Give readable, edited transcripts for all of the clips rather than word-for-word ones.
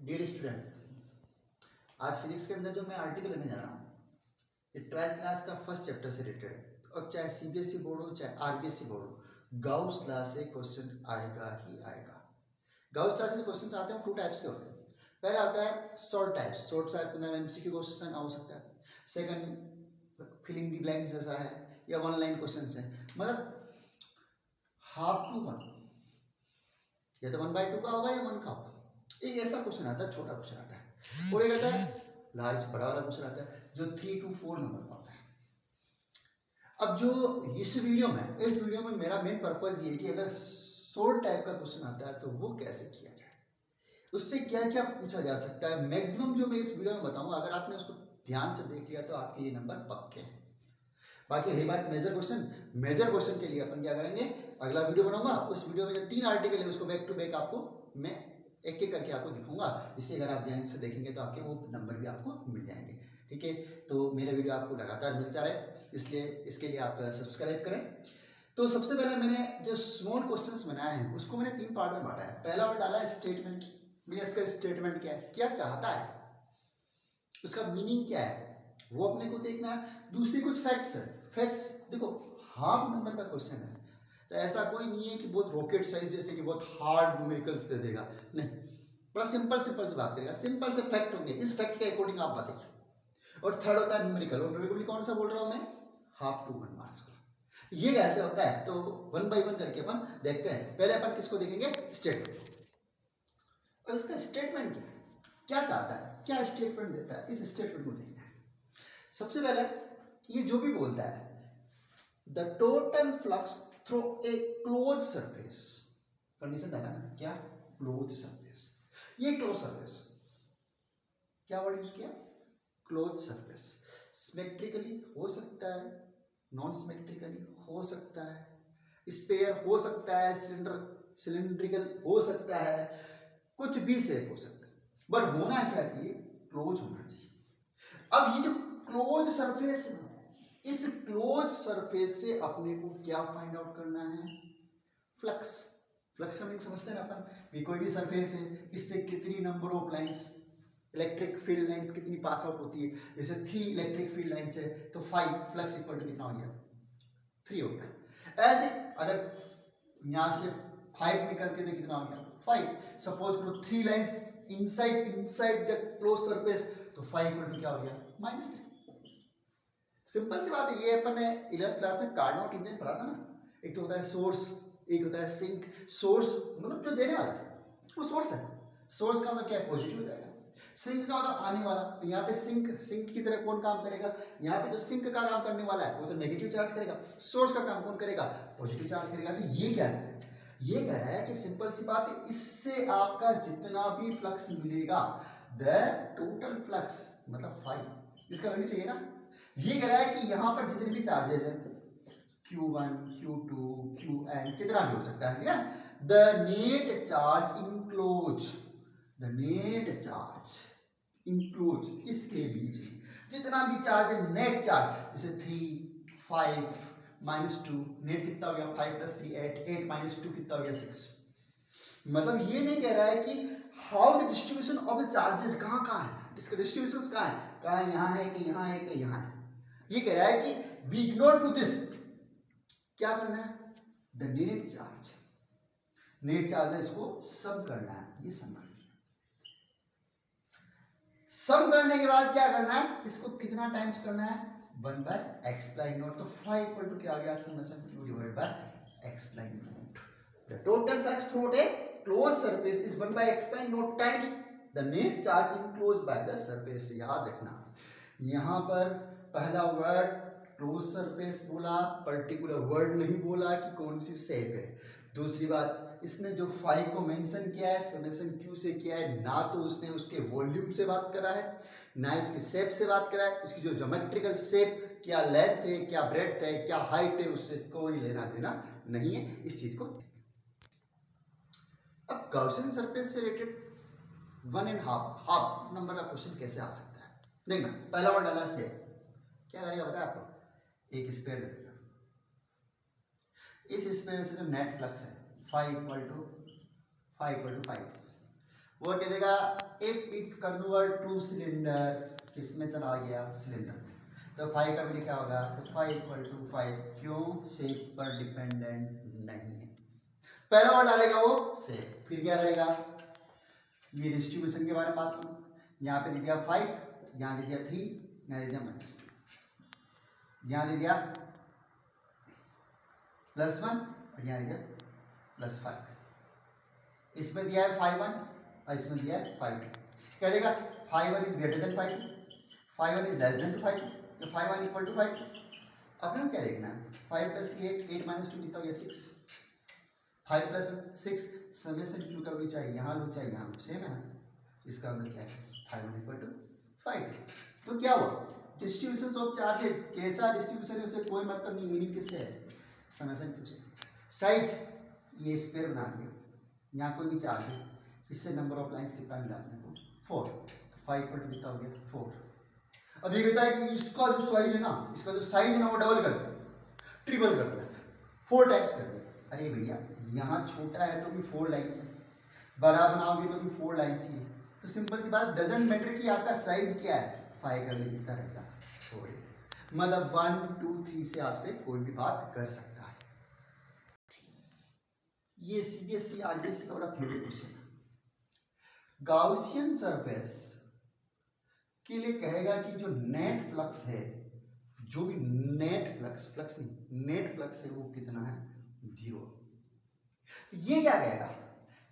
Dear student, आज physics के अंदर जो मैं आर्टिकल लेने जा रहा हूँ ये 12th क्लास का फर्स्ट चैप्टर से रिलेटेड है। और चाहे सीबीएसई बोर्ड हो चाहे आरबीएसई बोर्ड हो, गाउस लॉ से क्वेश्चन आएगा ही आएगा। गाउस लॉ से जो क्वेश्चन आते हैं वो 2 टाइप्स के होते हैं। पहला होता है शॉर्ट टाइप्स, शॉर्ट टाइप में एमसीक्यू क्वेश्चन हो सकता है। सेकंड फिलिंग द ब्लैंक्स जैसा है या वन लाइन क्वेश्चन है, मतलब हाफ टू वन, या तो 1/2 का होगा या 1 का होगा। एक ऐसा क्वेश्चन आता है, छोटा क्वेश्चन आता है, और एक आता है लार्ज बड़ा वाला क्वेश्चन आता है जो 3 to 4 नंबर का होता है। अब जो इस वीडियो में मेरा मेन पर्पज ये है कि अगर शॉर्ट टाइप का क्वेश्चन आता है तो वो कैसे किया जाए, उससे क्या क्या पूछा जा सकता है। मैक्सिमम जो मैं इस वीडियो में बताऊंगा, अगर आपने उसको ध्यान से देख लिया तो आपके ये नंबर पक्के हैं। बाकी रही बात मेजर क्वेश्चन के लिए अपन क्या करेंगे, अगला वीडियो बनाऊंगा, उस वीडियो में जो 3 आर्टिकल है उसको बैक टू बैक आपको मैं एक एक करके आपको दिखाऊंगा। इससे अगर आप ध्यान से देखेंगे तो आपके वो नंबर भी आपको मिल जाएंगे। ठीक है, तो मेरा वीडियो आपको लगातार मिलता रहे, इसलिए इसके लिए आप सब्सक्राइब करें। तो सबसे पहले मैंने जो स्मॉल क्वेश्चंस बनाए हैं उसको मैंने 3 पार्ट में बांटा है। पहला पार्ट डाला है स्टेटमेंट, भैया इसका स्टेटमेंट क्या है, क्या चाहता है, उसका मीनिंग क्या है, वो अपने को देखना है। दूसरी कुछ फैक्ट्स है। फैक्ट्स देखो, हाफ नंबर का क्वेश्चन है तो ऐसा कोई नहीं है कि बहुत रॉकेट साइंस जैसे कि बहुत हार्ड न्यूमेरिकल्स दे देगा, नहीं, बड़ा सिंपल से बात करेगा, सिंपल से फैक्ट होंगे, इस फैक्ट के अकॉर्डिंग आप बताइए। और थर्ड होता है न्यूमेरिकल, और न्यूमेरिकल कौन सा बोल रहा हूं मैं, हाफ टू 1 मार्क्स वाला। ये कैसे होता है तो 1 by 1 करके अपन देखते हैं। पहले अपन किसको देखेंगे, स्टेटमेंट। और इसका स्टेटमेंट क्या है, क्या चाहता है, क्या स्टेटमेंट देता है, इस स्टेटमेंट को देखना है। सबसे पहले ये जो भी बोलता है the total flux through a close surface, condition डाला ना, क्या क्लोज सरफेस, ये क्लोज सरफेस, क्या वर्ड यूज किया, क्लोज सरफेस। सिमेट्रिकली हो सकता है, नॉन सिमेट्रिकली हो सकता है, स्पेयर हो सकता है, सिलिंड्रिकल हो सकता है, कुछ भी शेप हो सकता है, बट होना क्या चाहिए, क्लोज होना चाहिए। अब ये जो क्लोज सरफेस है, इस क्लोज सरफेस से अपने को क्या फाइंड आउट करना है, फ्लक्स। फ्लक्स का मीनिंग समझते हैं ना अपन, भी कोई भी सरफेस है, इससे कितनी number of lines, electric field lines कितनी पास आउट होती है। जैसे 3 इलेक्ट्रिक फील्ड लाइंस है तो 5 फ्लक्स इक्वल टू कितना हो गया, 3 हो गया। ऐसे अगर यहां से 5 निकलते तो कितना हो गया, 5। सपोज करो 3 lines inside the close surface, तो 5 इक्वल टू क्या हो गया, -3। सिंपल सी बात है, ये अपन ने 11th क्लास में कार्नोट इंजन पढ़ा था ना। एक तो होता है सोर्स, एक होता है सिंक। सोर्स मतलब जो देने वाला वो सोर्स है, सोर्स का मतलब क्या है, पॉजिटिव हो जाएगा। सिंक का मतलब आने वाला, तो यहाँ पे सिंक की तरह कौन काम करेगा, यहाँ पे जो सिंक का काम करने वाला है वो तो नेगेटिव चार्ज करेगा, सोर्स का काम कौन करेगा, पॉजिटिव चार्ज करेगा। तो ये क्या है, ये कह रहा है कि सिंपल सी बात है, इससे आपका जितना भी फ्लक्स मिलेगा, द टोटल फ्लक्स मतलब 5, इसका वैल्यू चाहिए ना। ये कह रहा है कि यहां पर जितने भी चार्जेस हैं, Q1, Q2, Qn, कितना भी हो सकता है, ठीक है। The net charge enclose, the net charge enclose, इसके बीच जितना भी चार्ज है, नेट चार्ज, जैसे 3, 5, -2, नेट कितना हो गया, 5 + 3 8, 8 - 2 कितना हो गया, 6। मतलब ये नहीं कह रहा है कि how the distribution of the charges कहाँ कहाँ है, इसका डिस्ट्रीब्यूशन कहाँ है, यहाँ है कि यहाँ है कि यहाँ है। ये कह रहा है कि वी इग्नोर टू दिस, क्या करना है, the net charge, net charge है, इसको सम करना है, ये सम कर दिया। सम करने के बाद क्या करना है, इसको कितना टाइम्स करना है, 1/x²0। तो 5 इक्वल टू क्या आ गया, summation q divided bye x²0। The total flux through a close surface is 1/x² times the net charge enclosed by the surface. याद रखना, यहां पर पहला वर्ड क्लोज सरफेस बोला, पर्टिकुलर वर्ड नहीं बोला कि कौन सी शेप है। दूसरी बात, इसने जो 5 को मेंशन किया है समेशन q से किया है, ना तो उसने उसके वॉल्यूम से बात करा है, ना उसकी शेप से बात करा है। उसकी जो ज्योमेट्रिकल शेप, क्या लेंथ है, क्या ब्रेड्थ है, क्या हाइट है, उससे कोई लेना देना नहीं है, इस चीज को। अब गॉसियन सरफेस से रिलेटेड 1.5 नंबर का क्वेश्चन कैसे आ सकता है, देखना। पहला वर्ड डाला शेप, क्या करेगा बताया आपको, एक स्पेयर दे देगा, इस स्पेयर से जो नेट फ्लक्स है 5 = 5, वो कह देगा if it convert two cylinder, किस में चला गया, सिलेंडर में, तो 5 का वैल्यू क्या होगा, तो 5 इक्वल टू 5, क्यों, शेप पर डिपेंडेंट नहीं है। पहला वर्ड डालेगा वो शेप, फिर क्या रहेगा, ये डिस्ट्रीब्यूशन के बारे में बात करूं, यहाँ पे दे दिया 5, यहाँ दे दिया 3, यहाँ दे दिया -2, यहाँ दे दिया +1 और यहाँ दे दिया +5, इसमें दिया है 5 1 और इसमें दिया है 5 2, क्या देगा 5 1 is greater than 5 2, 5 1 is less than 5 2, तो 5 1 इक्वल टू 5 2। अब क्या देखना है, 5 + 8, 8 - 2 कितना हो गया 6, 5 + 1 6, समेशन क्यू का वैल्यू चाहे यहाँ लो चाहे यहाँ लो, सेम है ना, इसका मतलब क्या है 5 1 इक्वल टू 5 2। तो क्या हुआ, डिस्ट्रीब्यूशन ऑफ चार्जेस, कैसा डिस्ट्रीब्यूशन है उसे कोई मतलब नहीं, मीनिंग किससे है, समेशन क्यू से। साइज ये स्क्वायर बना दिया, यहाँ कोई भी चार्ज है, इससे नंबर ऑफ लाइंस कितना मिला अपने को 4, 5 इक्वल टू कितना हो गया 4। अब ये कहता है कि इसका जो साइज है ना, इसका जो साइज है ना वो डबल कर दिया, ट्रिपल कर दिया, 4 टाइम्स कर दिया। अरे भैया यहाँ छोटा है तो भी 4 लाइन्स है, बड़ा बनाओगे तो भी 4 लाइन्स ही है, तो सिंपल सी बात, डजंट मैटर कि आपका साइज क्या है, 5 का वैल्यू कितना रहेगा 4, मतलब 1 2 3 से आपसे कोई भी बात कर सकता है। ये सीबीएसई आरबीएसई का बड़ा फेवरेट क्वेश्चन है। गाउसियन सरफेस के लिए कहेगा कि जो नेट फ्लक्स है, जो भी नेट फ्लक्स, फ्लक्स नहीं नेट फ्लक्स है, वो कितना है 0। ये क्या कहेगा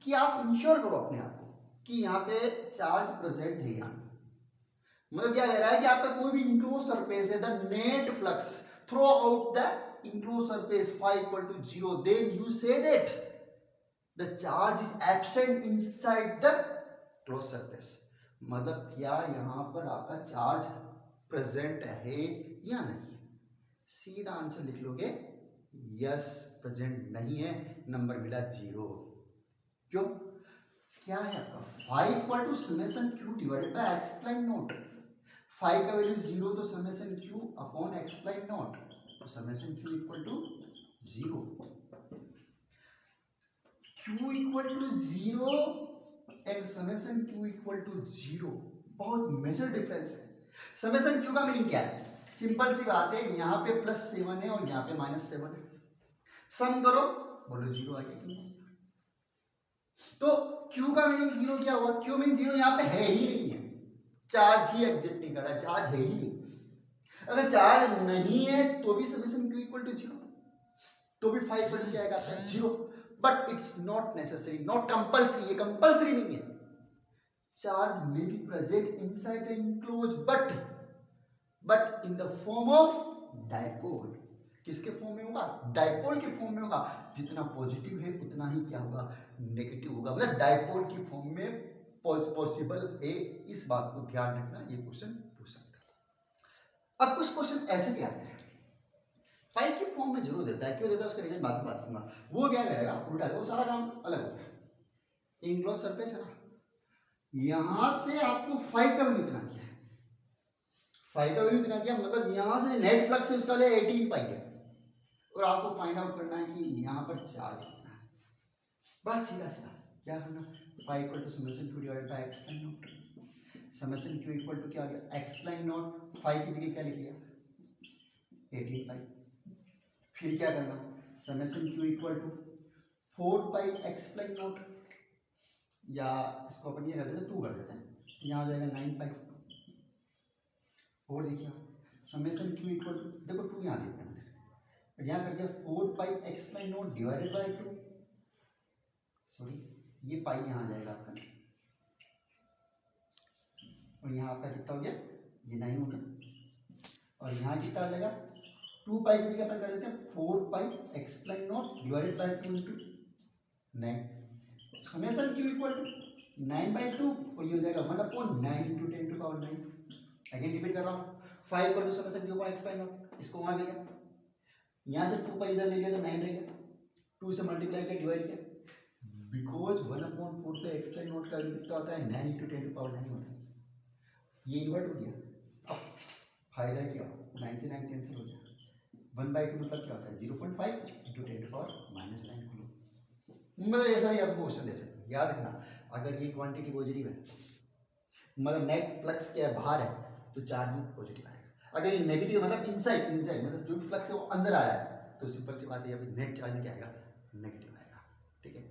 कि आप इंश्योर करो अपने आप को कि यहाँ पे चार्ज प्रेजेंट है, यहाँ मतलब क्या कह रहा है कि आपका कोई भी इंक्लोज सरफेस है, the net flux through out the enclose surface phi equal to 0, then you say that the charge is absent inside the closed surface। मतलब क्या यहाँ पर आपका चार्ज प्रेजेंट है या नहीं, सीधा आंसर लिख लोगे यस प्रेजेंट नहीं है, नंबर मिला 0। क्यों, क्या है आपका phi equal to summation q divided by x line naught, phi का वैल्यू 0 तो summation q upon x line naught, तो summation q equal to 0, q equal to 0 and summation q equal to 0, बहुत major difference है। Summation q का meaning क्या है, simple सी बात है, यहाँ पे +7 है और यहाँ पे -7 है, सम करो बोलो 0 आ गया क्यों, तो q का मीनिंग 0 क्या हुआ, q मीनिंग 0 यहाँ पे है ही नहीं है, चार्ज ही एग्जिस्ट नहीं कर रहा, चार्ज है ही नहीं। अगर चार्ज नहीं है तो भी समेशन q इक्वल टू 0, तो भी 5 बन जाएगा 0, but it's not necessary, not compulsory, ये कंपल्सरी नहीं है। Charge may be present inside the enclose but in the form of dipole, किसके फॉर्म में होगा, डायपोल के फॉर्म में होगा, जितना पॉजिटिव है उतना ही क्या होगा नेगेटिव होगा, मतलब डायपोल की फॉर्म में पॉसिबल है, इस बात को ध्यान रखना, ये क्वेश्चन पूछ सकता है। अब कुछ क्वेश्चन ऐसे भी आते हैं पाई की फॉर्म में जरूर देता है, क्यों देता है उसका रीजन बाद में बात करूंगा, वो क्या करेगा उल्टा, वो सारा काम अलग हो गया, इंक्लोज सरफेस है ना, यहां से आपको फाई का वैल्यू इतना दिया है, फाई का वैल्यू इतना दिया, मतलब यहां से नेट फ्लक्स है उसका ले 18 पाई है, और आपको फाइंड आउट करना है कि यहां पर चार्ज कितना है, बड़ा सीधा सीधा क्या करना, phi equal to summation q divided by x line naught, summation q equal to क्या आ गया x लाइन नॉट, फाई की जगह क्या लिख लिया 18 पाई, फिर क्या करना, summation q equal to 4 pi x line naught, या इसको अपन ये कर देते हैं 2 कर देते हैं, यहाँ आ जाएगा 9 पाई, और देखिए समेशन q इक्वल टू, देखो 2 यहाँ देते हैं हमने, यहाँ कर दिया 4 pi x line naught divided by 2, sorry ये पाई यहाँ आ जाएगा आपका, और यहाँ आपका कितना हो गया, ये 9 हो गया, और यहाँ कितना आ जाएगा 2 पाई की जगह अपन कर देते हैं 4 pi x line naught divided by 2 into 9, summation q equal to 9/2, और ये हो जाएगा 1/9 into 10 to power 9, again repeat कर रहा हूँ, 5 equal to summation q upon x line naught, इसको वहां ले गया, यहाँ से 2 पाई इधर ले लिया तो 9 रहेगा, 2 से मल्टीप्लाई किया डिवाइड किया, बिकॉज 1/4 पे x लाइन नॉट का वैल्यू कितना होता है 9 इंटू 10 टू पावर 9 होता है, ये इन्वर्ट हो गया, अब फायदा क्या, 9 से 9 कैंसिल हो गया, 1/2 मतलब क्या होता है 0.5 इंटू 10 टू पावर -9 किलो, मतलब ऐसा ही आपको क्वेश्चन दे सकते हैं, याद रखना अगर ये क्वांटिटी पॉजिटिव है मतलब नेट फ्लक्स क्या है बाहर है तो चार्ज भी पॉजिटिव आएगा। अगर ये नेगेटिव मतलब इनसाइड मतलब जो फ्लक्स है वो अंदर आ रहा है तो सिंपल सी बात है नेट चार्ज क्या आएगा नेगेटिव आएगा। ठीक है।